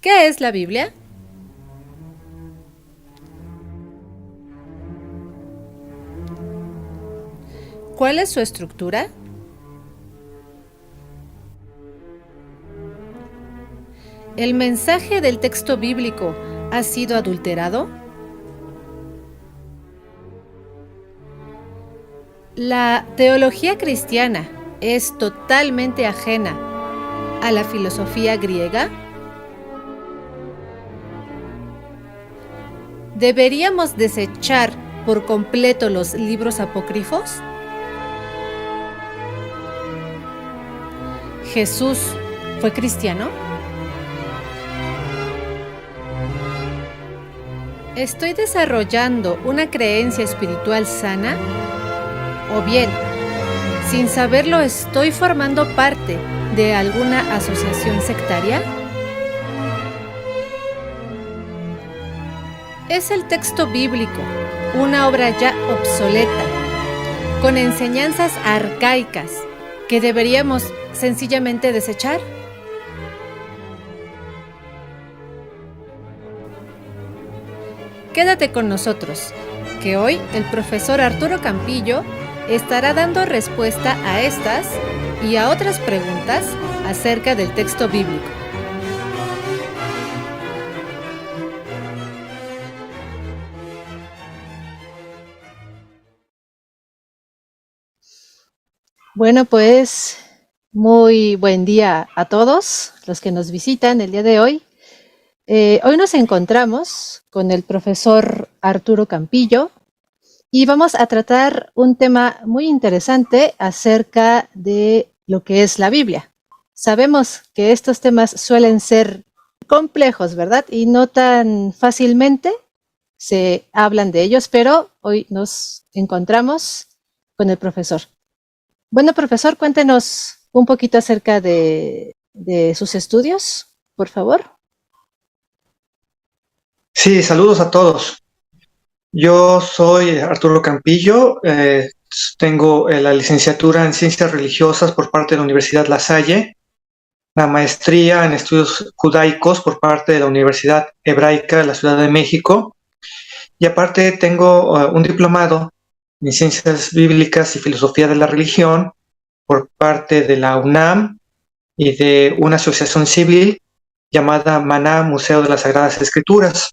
¿Qué es la Biblia? ¿Cuál es su estructura? ¿El mensaje del texto bíblico ha sido adulterado? ¿La teología cristiana es totalmente ajena a la filosofía griega? ¿Deberíamos desechar por completo los libros apócrifos? ¿Jesús fue cristiano? ¿Estoy desarrollando una creencia espiritual sana? ¿O bien, sin saberlo, estoy formando parte de alguna asociación sectaria? ¿Es el texto bíblico una obra ya obsoleta, con enseñanzas arcaicas que deberíamos sencillamente desechar? Quédate con nosotros, que hoy el profesor Arturo Campillo estará dando respuesta a estas y a otras preguntas acerca del texto bíblico. Bueno, pues muy buen día a todos los que nos visitan el día de hoy. Hoy nos encontramos con el profesor Arturo Campillo y vamos a tratar un tema muy interesante acerca de lo que es la Biblia. Sabemos que estos temas suelen ser complejos, ¿verdad? Y no tan fácilmente se hablan de ellos, pero hoy nos encontramos con el profesor. Bueno, profesor, cuéntenos un poquito acerca de sus estudios, por favor. Sí, saludos a todos. Yo soy Arturo Campillo, tengo la licenciatura en Ciencias Religiosas por parte de la Universidad La Salle, la maestría en Estudios Judaicos por parte de la Universidad Hebraica de la Ciudad de México, y aparte tengo un diplomado en Ciencias Bíblicas y Filosofía de la Religión por parte de la UNAM y de una asociación civil llamada Maná Museo de las Sagradas Escrituras.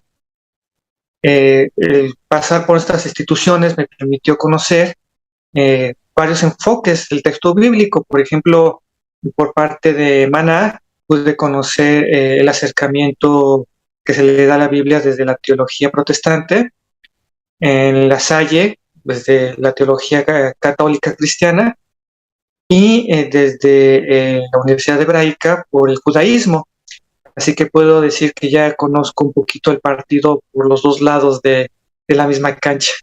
El pasar por estas instituciones me permitió conocer varios enfoques del texto bíblico. Por ejemplo, por parte de Maná, pude conocer el acercamiento que se le da a la Biblia desde la teología protestante, en La Salle, desde la teología católica cristiana, y desde la Universidad Hebraica por el judaísmo. Así que puedo decir que ya conozco un poquito el partido por los dos lados de la misma cancha.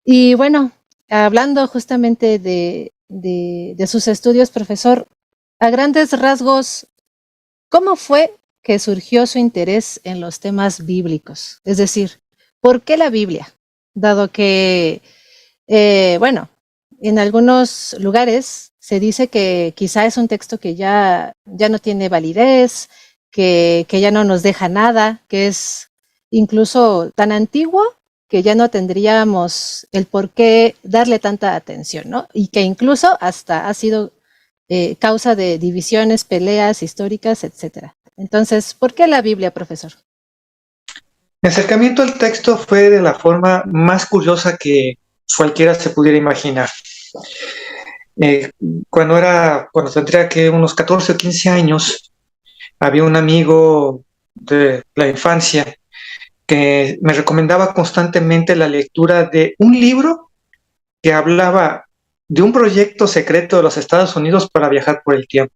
Y bueno, hablando justamente de sus estudios, profesor, a grandes rasgos, ¿cómo fue que surgió su interés en los temas bíblicos? Es decir, ¿por qué la Biblia? Dado que, bueno, en algunos lugares se dice que quizá es un texto que ya no tiene validez, que ya no nos deja nada, que es incluso tan antiguo que ya no tendríamos el por qué darle tanta atención, ¿no? Y que incluso hasta ha sido causa de divisiones, peleas históricas, etcétera. Entonces, ¿por qué la Biblia, profesor? Mi acercamiento al texto fue de la forma más curiosa que cualquiera se pudiera imaginar. Eh, cuando tendría que unos 14 o 15 años, había un amigo de la infancia que me recomendaba constantemente la lectura de un libro que hablaba de un proyecto secreto de los Estados Unidos para viajar por el tiempo.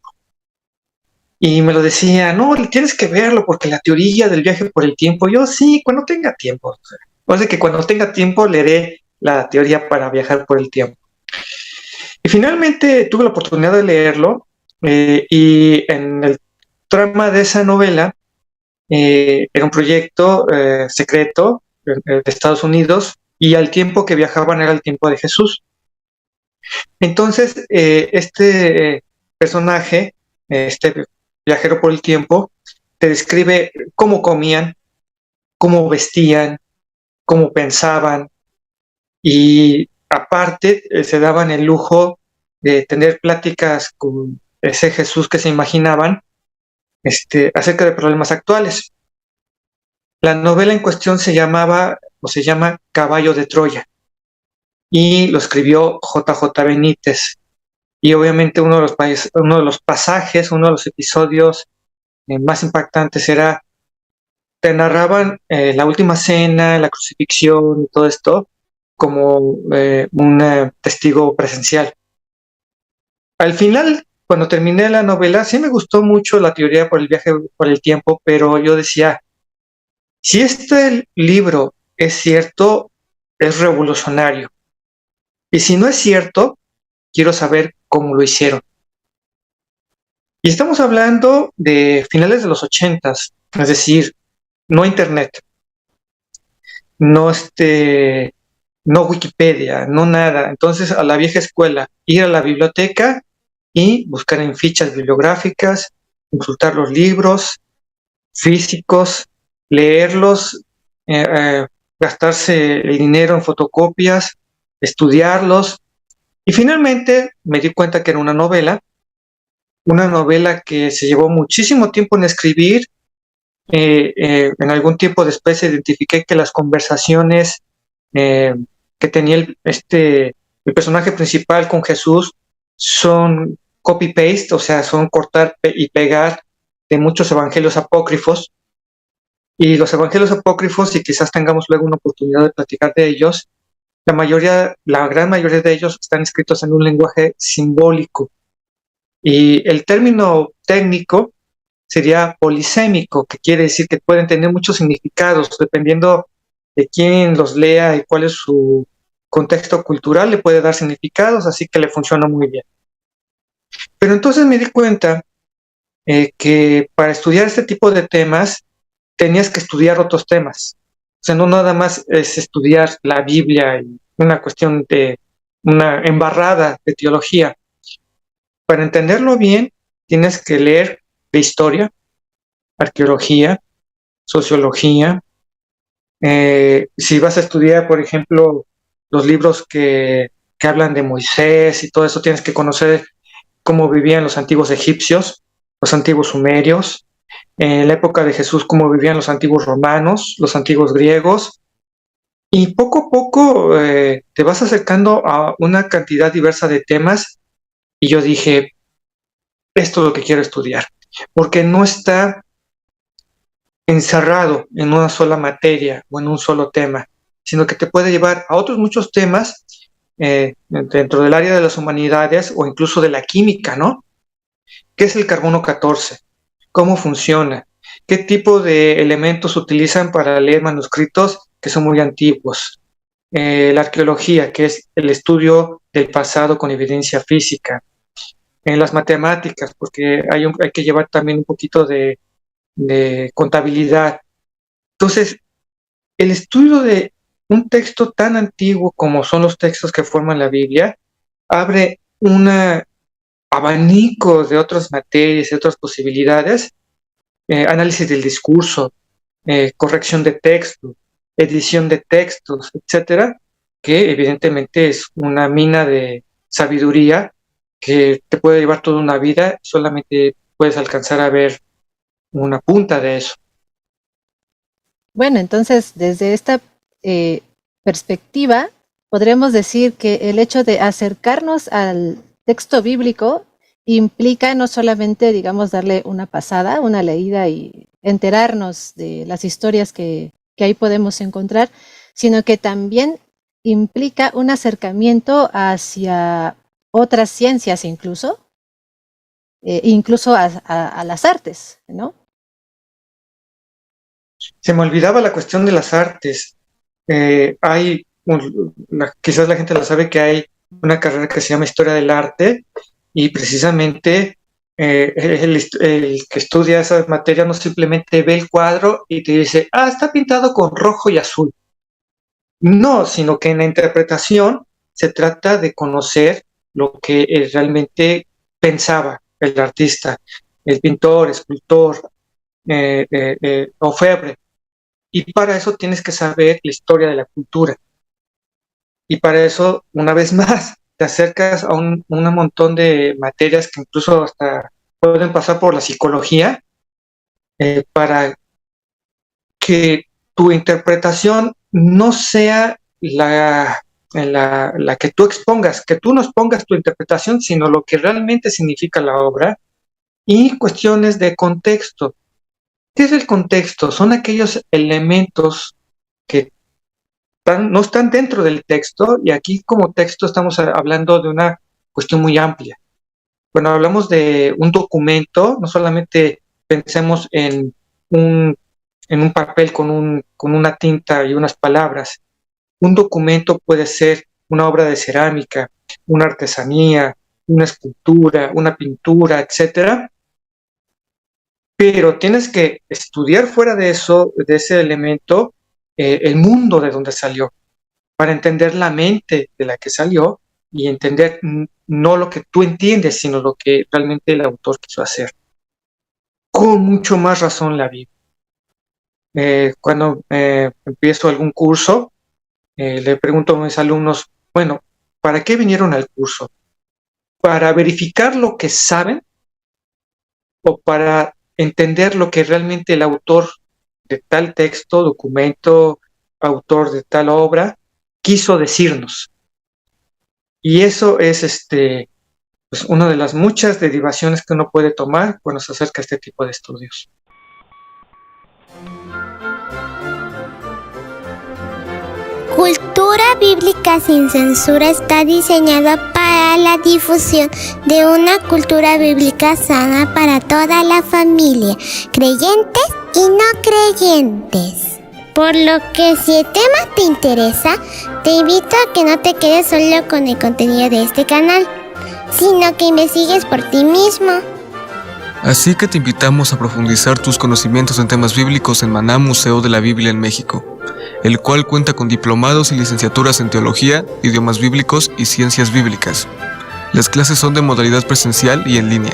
Y me lo decía, no, tienes que verlo porque la teoría del viaje por el tiempo, yo sí, cuando tenga tiempo. O sea que cuando tenga tiempo leeré la teoría para viajar por el tiempo. Y finalmente tuve la oportunidad de leerlo y en el trama de esa novela era un proyecto secreto de Estados Unidos y al tiempo que viajaban era el tiempo de Jesús. Entonces, este personaje, este viajero por el tiempo, te describe cómo comían, cómo vestían, cómo pensaban, y aparte se daban el lujo de tener pláticas con ese Jesús que se imaginaban, acerca de problemas actuales. La novela en cuestión se llama Caballo de Troya, y lo escribió J.J. Benítez. Y obviamente uno de los pasajes, uno de los episodios más impactantes era, te narraban la última cena, la crucifixión y todo esto como un testigo presencial. Al final, cuando terminé la novela, sí me gustó mucho la teoría por el viaje por el tiempo, pero yo decía, si este libro es cierto, es revolucionario. Y si no es cierto, quiero saber cómo lo hicieron. Y estamos hablando de finales de los 80s, es decir, no internet, no no Wikipedia, no nada. Entonces, a la vieja escuela, ir a la biblioteca y buscar en fichas bibliográficas, consultar los libros físicos, leerlos, gastarse el dinero en fotocopias, estudiarlos. Y finalmente me di cuenta que era una novela que se llevó muchísimo tiempo en escribir. En algún tiempo después identifiqué que las conversaciones eh, que tenía el personaje principal con Jesús son copy-paste, o sea, son cortar y pegar de muchos evangelios apócrifos. Y los evangelios apócrifos, y quizás tengamos luego una oportunidad de platicar de ellos, la gran mayoría de ellos están escritos en un lenguaje simbólico. Y el término técnico sería polisémico, que quiere decir que pueden tener muchos significados, dependiendo de quién los lea y cuál es su contexto cultural, le puede dar significados, así que le funciona muy bien. Pero entonces me di cuenta que para estudiar este tipo de temas tenías que estudiar otros temas. O sea, no nada más es estudiar la Biblia y una cuestión de una embarrada de teología. Para entenderlo bien, tienes que leer de historia, arqueología, sociología. Si vas a estudiar, por ejemplo, los libros que hablan de Moisés y todo eso, tienes que conocer cómo vivían los antiguos egipcios, los antiguos sumerios, en la época de Jesús, cómo vivían los antiguos romanos, los antiguos griegos, y poco a poco te vas acercando a una cantidad diversa de temas, y yo dije, esto es lo que quiero estudiar, porque no está encerrado en una sola materia o en un solo tema, sino que te puede llevar a otros muchos temas dentro del área de las humanidades o incluso de la química, ¿no? ¿Qué es el carbono 14? ¿Cómo funciona? ¿Qué tipo de elementos utilizan para leer manuscritos que son muy antiguos? La arqueología, que es el estudio del pasado con evidencia física. En las matemáticas, porque hay que llevar también un poquito de contabilidad. Entonces, el estudio de un texto tan antiguo como son los textos que forman la Biblia abre un abanico de otras materias, de otras posibilidades, análisis del discurso, corrección de textos, edición de textos, etcétera, que evidentemente es una mina de sabiduría que te puede llevar toda una vida, solamente puedes alcanzar a ver una punta de eso. Bueno, entonces, desde esta perspectiva, podremos decir que el hecho de acercarnos al texto bíblico implica no solamente, digamos, darle una pasada, una leída y enterarnos de las historias que ahí podemos encontrar, sino que también implica un acercamiento hacia otras ciencias incluso a las artes, ¿no? Se me olvidaba la cuestión de las artes. Quizás la gente lo sabe, que hay una carrera que se llama Historia del Arte, y precisamente el que estudia esas materias no simplemente ve el cuadro y te dice, está pintado con rojo y azul. No, sino que en la interpretación se trata de conocer lo que realmente pensaba el artista, el pintor, escultor, orfebre. Y para eso tienes que saber la historia de la cultura. Y para eso, una vez más, te acercas a un montón de materias que incluso hasta pueden pasar por la psicología, para que tu interpretación no sea la que tú expongas, que tú no expongas tu interpretación, sino lo que realmente significa la obra, y cuestiones de contexto. ¿Qué es el contexto? Son aquellos elementos que no están dentro del texto, y aquí como texto estamos hablando de una cuestión muy amplia. Cuando hablamos de un documento, no solamente pensemos en un papel con una tinta y unas palabras. Un documento puede ser una obra de cerámica, una artesanía, una escultura, una pintura, etcétera. Pero tienes que estudiar fuera de eso, de ese elemento, el mundo de donde salió, para entender la mente de la que salió y entender no lo que tú entiendes, sino lo que realmente el autor quiso hacer. Con mucho más razón la Biblia. Cuando empiezo algún curso, le pregunto a mis alumnos, bueno, ¿para qué vinieron al curso? ¿Para verificar lo que saben o para entender lo que realmente el autor de tal texto, documento, autor de tal obra, quiso decirnos? Y eso es pues una de las muchas derivaciones que uno puede tomar cuando se acerca a este tipo de estudios. Cultura Bíblica sin Censura está diseñada para la difusión de una cultura bíblica sana para toda la familia, creyentes y no creyentes. Por lo que si el tema te interesa, te invito a que no te quedes solo con el contenido de este canal, sino que investigues por ti mismo. Así que te invitamos a profundizar tus conocimientos en temas bíblicos en Maná Museo de la Biblia en México, el cual cuenta con diplomados y licenciaturas en teología, idiomas bíblicos y ciencias bíblicas. Las clases son de modalidad presencial y en línea.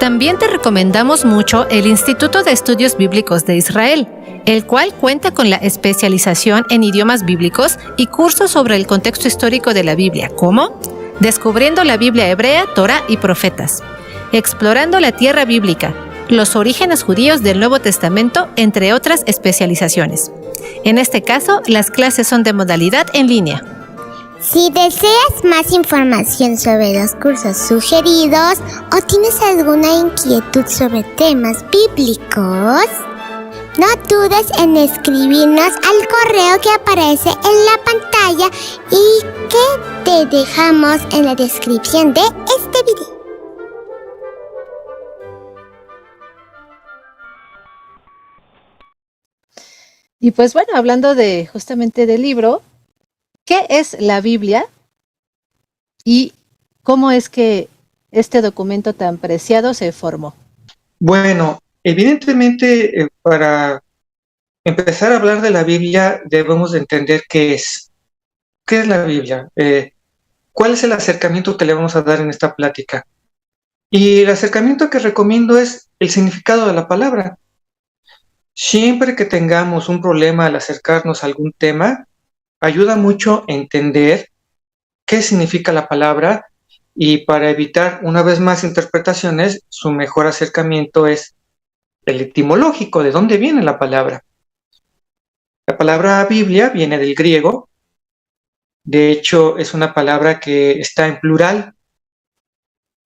También te recomendamos mucho el Instituto de Estudios Bíblicos de Israel, el cual cuenta con la especialización en idiomas bíblicos y cursos sobre el contexto histórico de la Biblia, como Descubriendo la Biblia hebrea, Torá y Profetas, Explorando la Tierra Bíblica, los orígenes judíos del Nuevo Testamento, entre otras especializaciones. En este caso, las clases son de modalidad en línea. Si deseas más información sobre los cursos sugeridos o tienes alguna inquietud sobre temas bíblicos, no dudes en escribirnos al correo que aparece en la pantalla y que te dejamos en la descripción de este video. Y pues bueno, hablando justamente del libro, ¿qué es la Biblia? ¿Y cómo es que este documento tan preciado se formó? Bueno, evidentemente, para empezar a hablar de la Biblia debemos de entender qué es. ¿Qué es la Biblia? ¿Cuál es el acercamiento que le vamos a dar en esta plática? Y el acercamiento que recomiendo es el significado de la palabra. Siempre que tengamos un problema al acercarnos a algún tema, ayuda mucho a entender qué significa la palabra, y para evitar una vez más interpretaciones, su mejor acercamiento es el etimológico, de dónde viene la palabra. La palabra Biblia viene del griego. De hecho, es una palabra que está en plural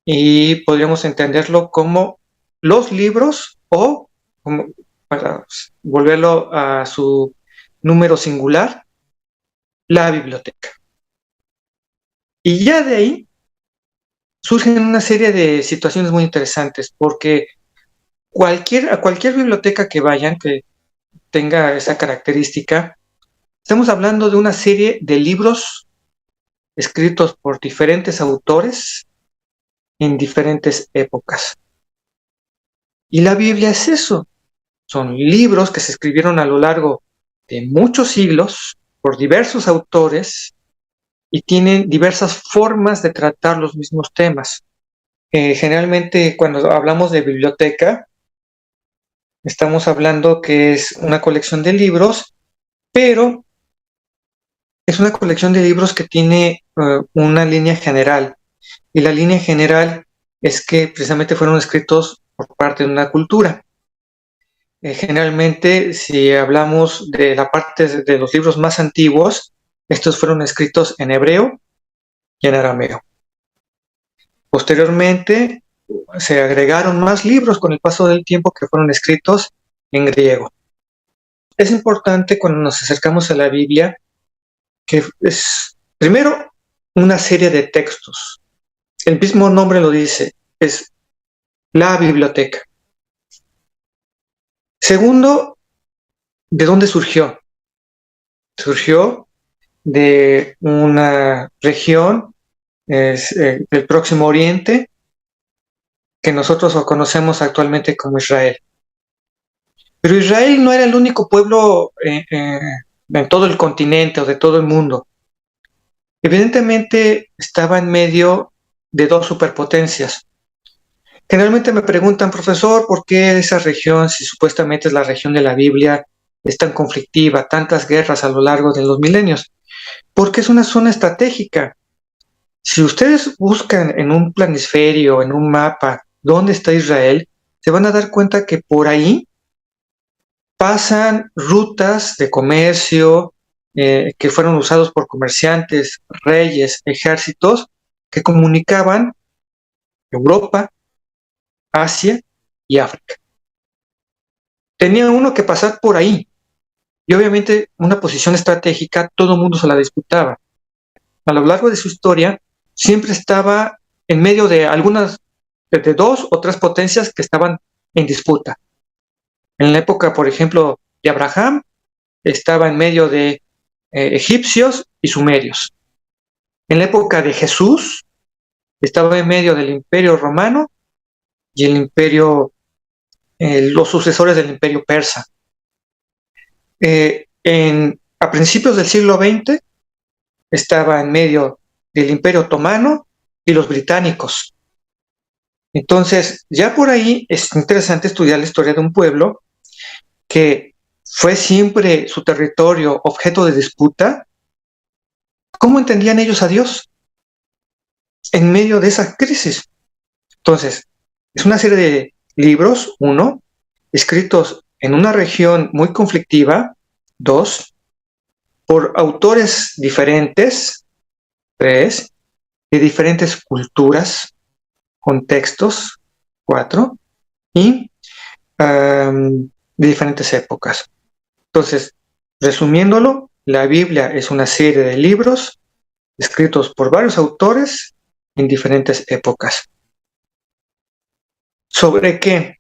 y podríamos entenderlo como los libros o, como, para volverlo a su número singular, la biblioteca. Y ya de ahí surgen una serie de situaciones muy interesantes, porque a cualquier biblioteca que vayan, que tenga esa característica, estamos hablando de una serie de libros escritos por diferentes autores en diferentes épocas. Y la Biblia es eso. Son libros que se escribieron a lo largo de muchos siglos por diversos autores y tienen diversas formas de tratar los mismos temas. Generalmente cuando hablamos de biblioteca, estamos hablando que es una colección de libros, pero es una colección de libros que tiene una línea general. Y la línea general es que precisamente fueron escritos por parte de una cultura. Generalmente, si hablamos de la parte de los libros más antiguos, estos fueron escritos en hebreo y en arameo. Posteriormente, se agregaron más libros con el paso del tiempo que fueron escritos en griego. Es importante cuando nos acercamos a la Biblia que es, primero, una serie de textos. El mismo nombre lo dice, es la biblioteca. Segundo, ¿de dónde surgió? Surgió de una región del Próximo Oriente que nosotros conocemos actualmente como Israel. Pero Israel no era el único pueblo en todo el continente o de todo el mundo. Evidentemente estaba en medio de dos superpotencias. Generalmente me preguntan, profesor, ¿por qué esa región, si supuestamente es la región de la Biblia, es tan conflictiva, tantas guerras a lo largo de los milenios? Porque es una zona estratégica. Si ustedes buscan en un planisferio, en un mapa, dónde está Israel, se van a dar cuenta que por ahí pasan rutas de comercio que fueron usados por comerciantes, reyes, ejércitos, que comunicaban Europa, Asia y África. Tenía uno que pasar por ahí. Y obviamente una posición estratégica todo el mundo se la disputaba. A lo largo de su historia siempre estaba en medio de algunas, de dos o tres potencias que estaban en disputa. En la época, por ejemplo, de Abraham, estaba en medio de egipcios y sumerios. En la época de Jesús, estaba en medio del Imperio Romano y el imperio, los sucesores del Imperio Persa. A principios del siglo XX, estaba en medio del Imperio Otomano y los británicos. Entonces, ya por ahí es interesante estudiar la historia de un pueblo que fue siempre su territorio objeto de disputa. ¿Cómo entendían ellos a Dios en medio de esa crisis? Entonces, es una serie de libros, uno, escritos en una región muy conflictiva, dos, por autores diferentes, tres, de diferentes culturas, contextos, cuatro, y de diferentes épocas. Entonces, resumiéndolo, la Biblia es una serie de libros escritos por varios autores en diferentes épocas. ¿Sobre qué?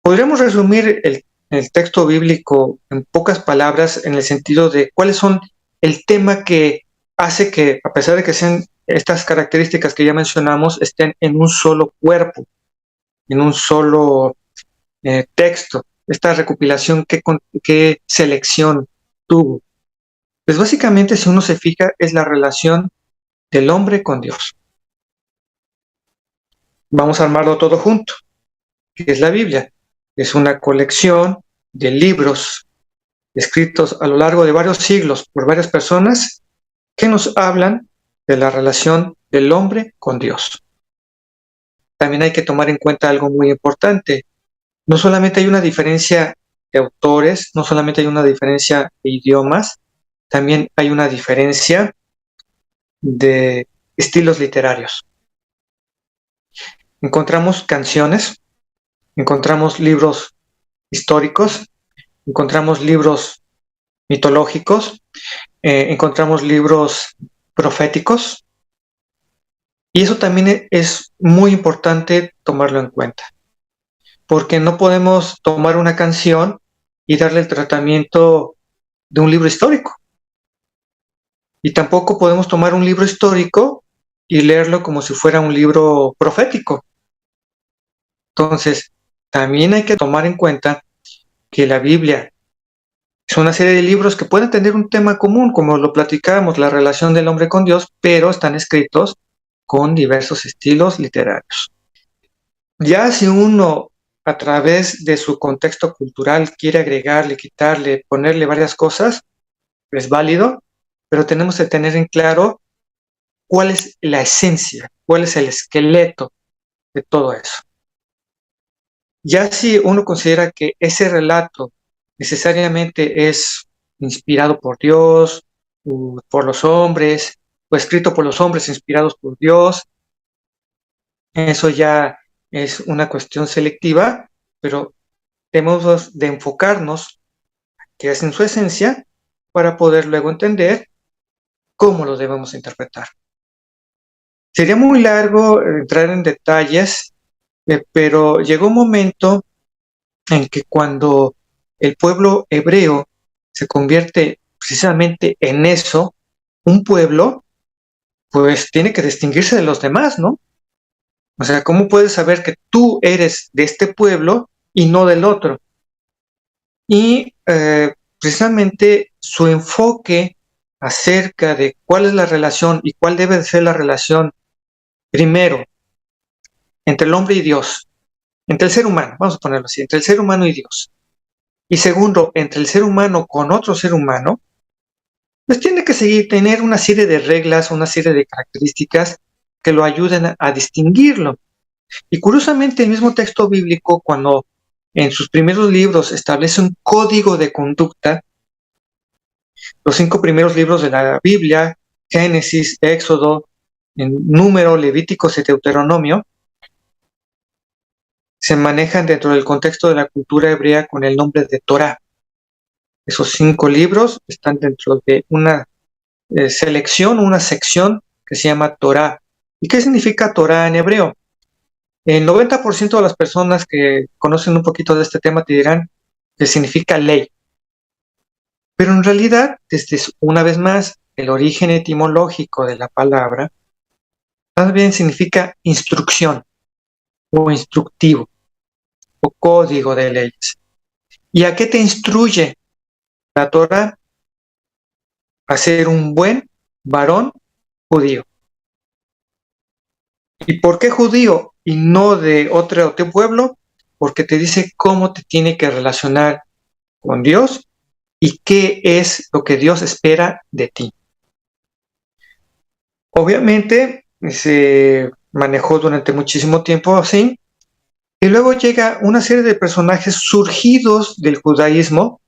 Podríamos resumir el texto bíblico en pocas palabras en el sentido de cuáles son el tema que hace que, a pesar de que sean estas características que ya mencionamos, estén en un solo cuerpo, en un solo texto. Esta recopilación, ¿qué selección tuvo? Pues básicamente, si uno se fija, es la relación del hombre con Dios. Vamos a armarlo todo junto, que es la Biblia. Es una colección de libros escritos a lo largo de varios siglos por varias personas que nos hablan de la relación del hombre con Dios. También hay que tomar en cuenta algo muy importante. No solamente hay una diferencia de autores, no solamente hay una diferencia de idiomas, también hay una diferencia de estilos literarios. Encontramos canciones, encontramos libros históricos, encontramos libros mitológicos, encontramos libros proféticos, y eso también es muy importante tomarlo en cuenta, porque no podemos tomar una canción y darle el tratamiento de un libro histórico. Y tampoco podemos tomar un libro histórico y leerlo como si fuera un libro profético. Entonces, también hay que tomar en cuenta que la Biblia es una serie de libros que pueden tener un tema común, como lo platicábamos, la relación del hombre con Dios, pero están escritos con diversos estilos literarios. Ya si uno, a través de su contexto cultural, quiere agregarle, quitarle, ponerle varias cosas, es válido, pero tenemos que tener en claro cuál es la esencia, cuál es el esqueleto de todo eso. Ya si uno considera que ese relato necesariamente es inspirado por Dios, por los hombres, o escrito por los hombres inspirados por Dios, eso ya es una cuestión selectiva, pero tenemos de enfocarnos que es en su esencia para poder luego entender cómo lo debemos interpretar. Sería muy largo entrar en detalles, pero llegó un momento en que cuando el pueblo hebreo se convierte precisamente en eso, un pueblo, pues tiene que distinguirse de los demás, ¿no? O sea, ¿cómo puedes saber que tú eres de este pueblo y no del otro? Y precisamente su enfoque acerca de cuál es la relación y cuál debe de ser la relación, primero, entre el hombre y Dios, entre el ser humano, vamos a ponerlo así, entre el ser humano y Dios. Y segundo, entre el ser humano con otro ser humano, pues tiene que tener una serie de reglas, una serie de características que lo ayuden a distinguirlo. Y curiosamente, el mismo texto bíblico, cuando en sus primeros libros establece un código de conducta, los 5 primeros libros de la Biblia, Génesis, Éxodo, Número, Levíticos y Deuteronomio, se manejan dentro del contexto de la cultura hebrea con el nombre de Torá. Esos 5 libros están dentro de una selección, una sección que se llama Torá. ¿Y qué significa Torá en hebreo? El 90% de las personas que conocen un poquito de este tema te dirán que significa ley. Pero en realidad, desde una vez más, el origen etimológico de la palabra, más bien significa instrucción o instructivo o código de leyes. ¿Y a qué te instruye la Torá? A ser un buen varón judío. ¿Y por qué judío y no de otro pueblo? Porque te dice cómo te tiene que relacionar con Dios y qué es lo que Dios espera de ti. Obviamente se manejó durante muchísimo tiempo así, y luego llega una serie de personajes surgidos del judaísmo,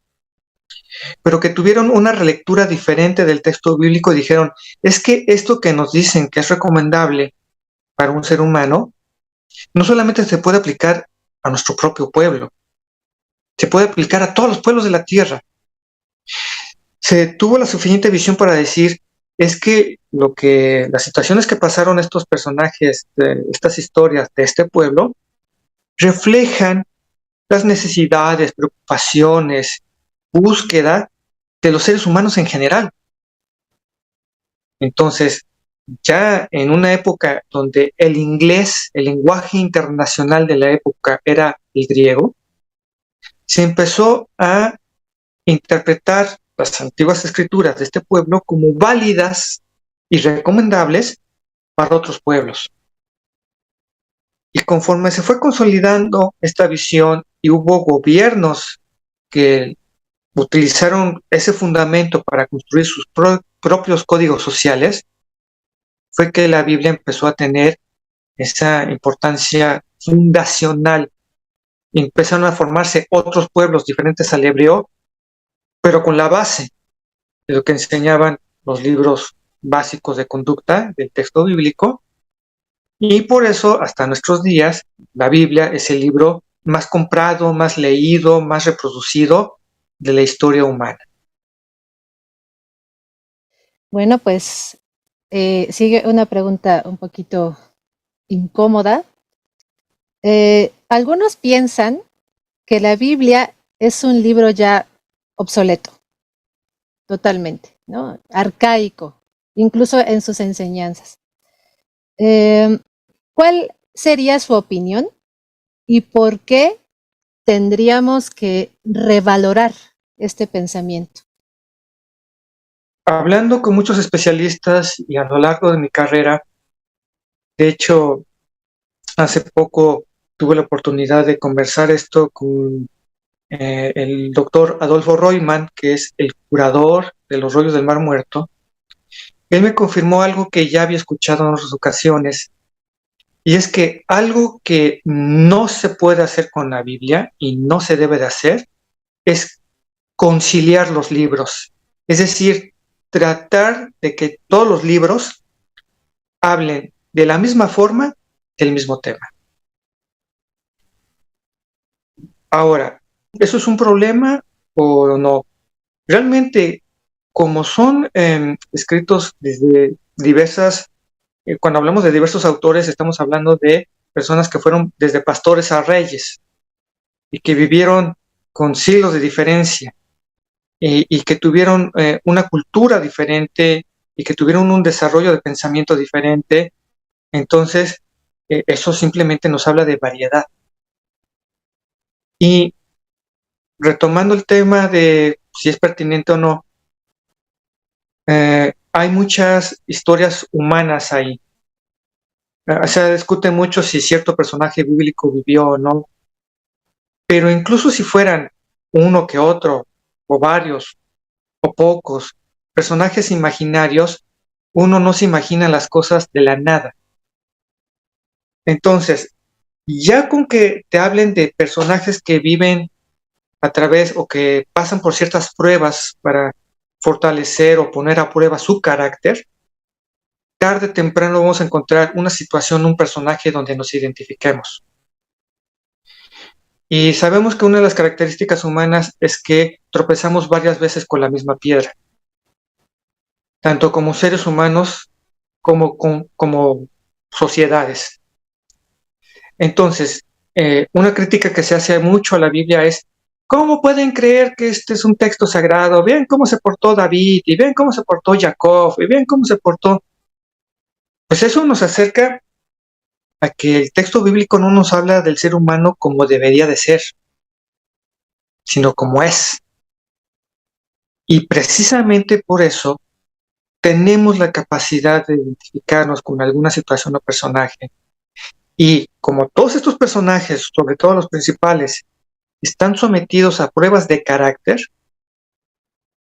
pero que tuvieron una relectura diferente del texto bíblico y dijeron, es que esto que nos dicen que es recomendable para un ser humano, no solamente se puede aplicar a nuestro propio pueblo, se puede aplicar a todos los pueblos de la tierra. Se tuvo la suficiente visión para decir, es que las situaciones que pasaron estos personajes, estas historias de este pueblo, reflejan las necesidades, preocupaciones, búsqueda de los seres humanos en general. Entonces, ya en una época donde el inglés, el lenguaje internacional de la época era el griego, se empezó a interpretar las antiguas escrituras de este pueblo como válidas y recomendables para otros pueblos. Y conforme se fue consolidando esta visión y hubo gobiernos que utilizaron ese fundamento para construir sus propios códigos sociales, fue que la Biblia empezó a tener esa importancia fundacional. Y empezaron a formarse otros pueblos diferentes al hebreo, pero con la base de lo que enseñaban los libros básicos de conducta del texto bíblico. Y por eso, hasta nuestros días, la Biblia es el libro más comprado, más leído, más reproducido de la historia humana. Bueno, pues sigue una pregunta un poquito incómoda. Algunos piensan que la Biblia es un libro ya obsoleto, totalmente, ¿no? Arcaico, incluso en sus enseñanzas. ¿Cuál sería su opinión y por qué tendríamos que revalorar este pensamiento? Hablando con muchos especialistas y a lo largo de mi carrera, De hecho, hace poco tuve la oportunidad de conversar esto con el doctor Adolfo Royman, que es el curador de los rollos del Mar Muerto. Él me confirmó algo que ya había escuchado en otras ocasiones, y es que algo que no se puede hacer con la Biblia y no se debe de hacer es conciliar los libros. Es decir, tratar de que todos los libros hablen de la misma forma del mismo tema. Ahora, ¿eso es un problema o no? Realmente, como son escritos desde diversas, cuando hablamos de diversos autores, estamos hablando de personas que fueron desde pastores a reyes y que vivieron con siglos de diferencia y que tuvieron una cultura diferente y que tuvieron un desarrollo de pensamiento diferente. Entonces, eso simplemente nos habla de variedad. Y retomando el tema de si es pertinente o no, hay muchas historias humanas ahí. Se discute mucho si cierto personaje bíblico vivió o no, pero incluso si fueran uno que otro, o varios, o pocos personajes imaginarios, uno no se imagina las cosas de la nada. Entonces, ya con que te hablen de personajes que viven a través o que pasan por ciertas pruebas para fortalecer o poner a prueba su carácter, tarde o temprano vamos a encontrar una situación, un personaje donde nos identifiquemos. Y sabemos que una de las características humanas es que tropezamos varias veces con la misma piedra, tanto como seres humanos como sociedades. Entonces, una crítica que se hace mucho a la Biblia es: ¿cómo pueden creer que este es un texto sagrado? Vean cómo se portó David, y vean cómo se portó Jacob, y vean cómo se portó. Pues eso nos acerca a que el texto bíblico no nos habla del ser humano como debería de ser, sino como es. Y precisamente por eso tenemos la capacidad de identificarnos con alguna situación o personaje. Y como todos estos personajes, sobre todo los principales, están sometidos a pruebas de carácter,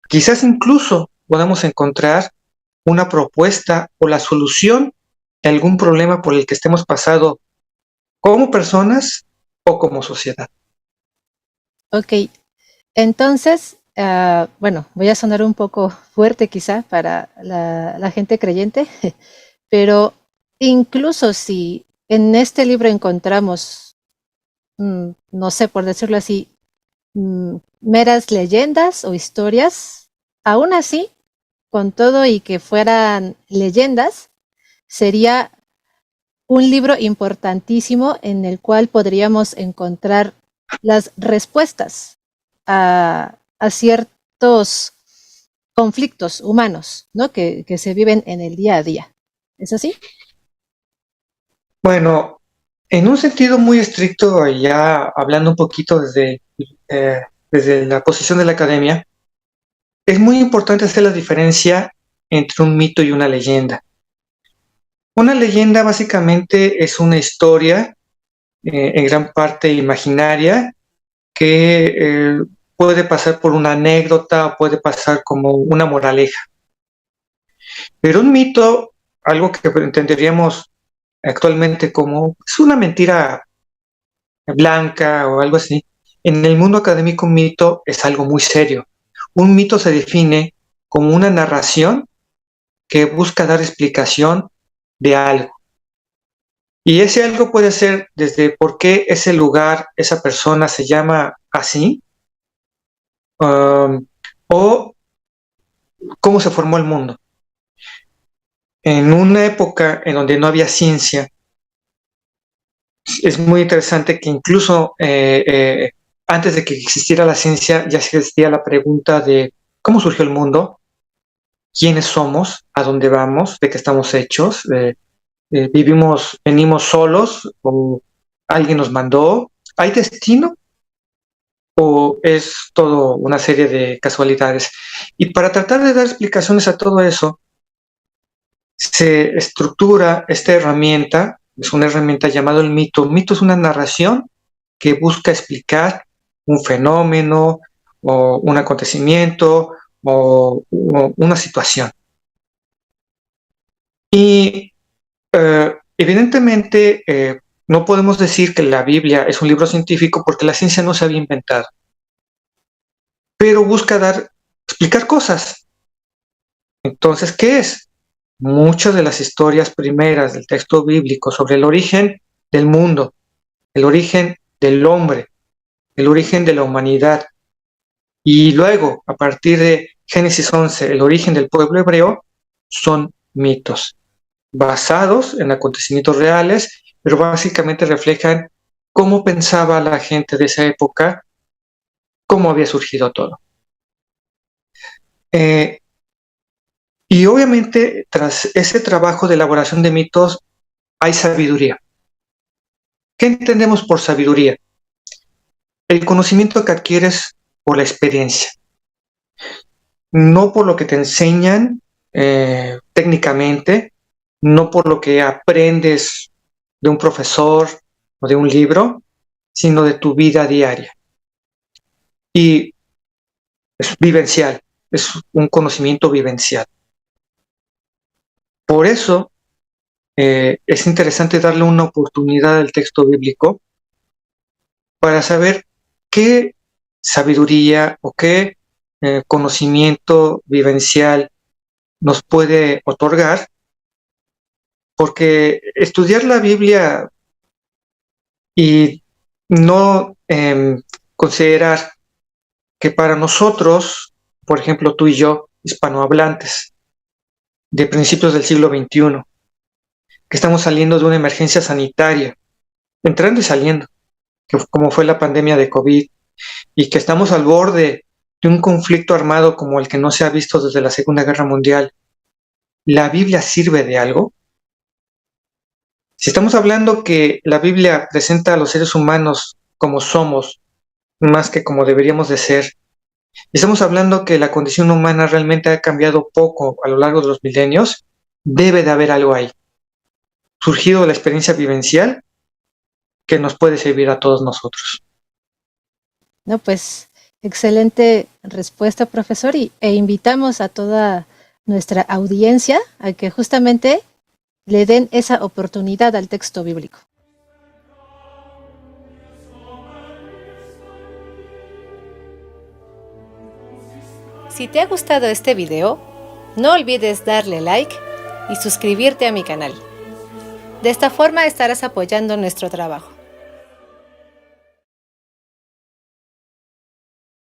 quizás incluso podamos encontrar una propuesta o la solución de algún problema por el que estemos pasando como personas o como sociedad. Ok, entonces, bueno, voy a sonar un poco fuerte quizá para la gente creyente, pero incluso si en este libro encontramos, no sé, por decirlo así, meras leyendas o historias, aún así, con todo y que fueran leyendas, sería un libro importantísimo en el cual podríamos encontrar las respuestas a ciertos conflictos humanos, ¿no? Que se viven en el día a día. ¿Es así? Bueno, en un sentido muy estricto, ya hablando un poquito desde la posición de la academia, es muy importante hacer la diferencia entre un mito y una leyenda. Una leyenda básicamente es una historia, en gran parte imaginaria, que puede pasar por una anécdota o puede pasar como una moraleja. Pero un mito, algo que entenderíamos actualmente como es una mentira blanca o algo así, en el mundo académico un mito es algo muy serio. Un mito se define como una narración que busca dar explicación de algo. Y ese algo puede ser desde por qué ese lugar, esa persona se llama así, o cómo se formó el mundo. En una época en donde no había ciencia, es muy interesante que incluso antes de que existiera la ciencia ya existía la pregunta de cómo surgió el mundo, quiénes somos, a dónde vamos, de qué estamos hechos, venimos solos o alguien nos mandó, ¿hay destino o es todo una serie de casualidades? Y para tratar de dar explicaciones a todo eso, se estructura esta herramienta, es una herramienta llamada el mito. El mito es una narración que busca explicar un fenómeno o un acontecimiento o una situación. Y evidentemente no podemos decir que la Biblia es un libro científico porque la ciencia no se había inventado, pero busca explicar cosas. Entonces, ¿qué es? Muchas de las historias primeras del texto bíblico sobre el origen del mundo, el origen del hombre, el origen de la humanidad, y luego, a partir de Génesis 11, el origen del pueblo hebreo, son mitos, basados en acontecimientos reales, pero básicamente reflejan cómo pensaba la gente de esa época, cómo había surgido todo. Y obviamente, tras ese trabajo de elaboración de mitos, hay sabiduría. ¿Qué entendemos por sabiduría? El conocimiento que adquieres por la experiencia, no por lo que te enseñan técnicamente, no por lo que aprendes de un profesor o de un libro, sino de tu vida diaria. Y es vivencial, es un conocimiento vivencial. Por eso es interesante darle una oportunidad al texto bíblico para saber qué sabiduría o qué conocimiento vivencial nos puede otorgar, porque estudiar la Biblia y no considerar que para nosotros, por ejemplo, tú y yo, hispanohablantes, de principios del siglo XXI, que estamos saliendo de una emergencia sanitaria, entrando y saliendo, como fue la pandemia de COVID, y que estamos al borde de un conflicto armado como el que no se ha visto desde la Segunda Guerra Mundial, ¿la Biblia sirve de algo? Si estamos hablando que la Biblia presenta a los seres humanos como somos, más que como deberíamos de ser, estamos hablando que la condición humana realmente ha cambiado poco a lo largo de los milenios, debe de haber algo ahí, surgido de la experiencia vivencial que nos puede servir a todos nosotros. No, pues excelente respuesta, profesor, e invitamos a toda nuestra audiencia a que justamente le den esa oportunidad al texto bíblico. Si te ha gustado este video, no olvides darle like y suscribirte a mi canal. De esta forma estarás apoyando nuestro trabajo.